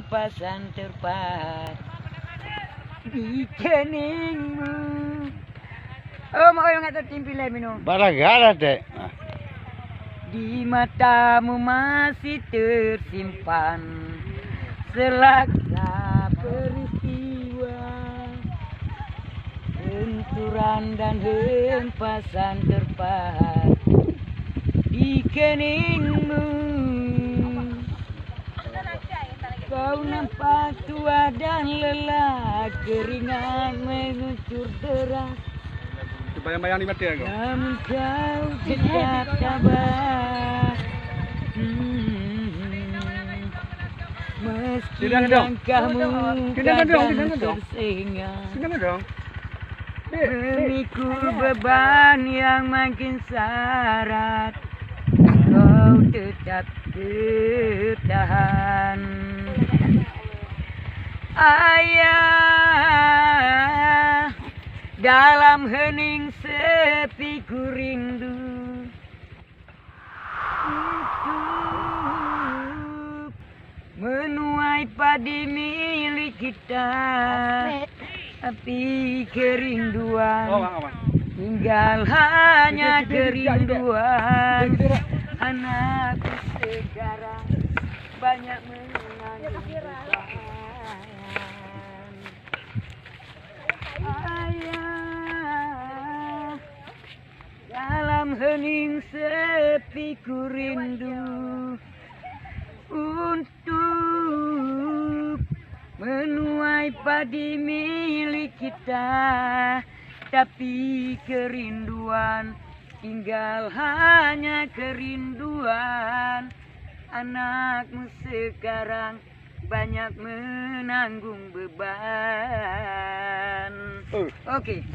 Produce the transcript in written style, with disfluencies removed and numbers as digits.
hempasan terpahat di keningmu. Oh, mau yang ngatur timpil minum. Baragara teh. Di matamu masih tersimpan selaksa peristiwa, benturan dan hempasan terpahat di keningmu. Kau nampak tua dan lelah, keringat mengucur deras. Bayang-bayang di mati aku. Namun kau tetap sabar. Meski langkahmu kadang tersengat, memikul beban yang makin syarat, kau tetap bertahan. Ayah, dalam hening sepiku rindu untuk menuai padi milik kita, tapi kerinduan tinggal hanya kerinduan. Anakku sekarang banyak menangis ayah, dalam hening sepiku rindu untuk menuai padi milik kita, tapi kerinduan tinggal hanya kerinduan. Anakmu sekarang banyak menanggung beban. Oke.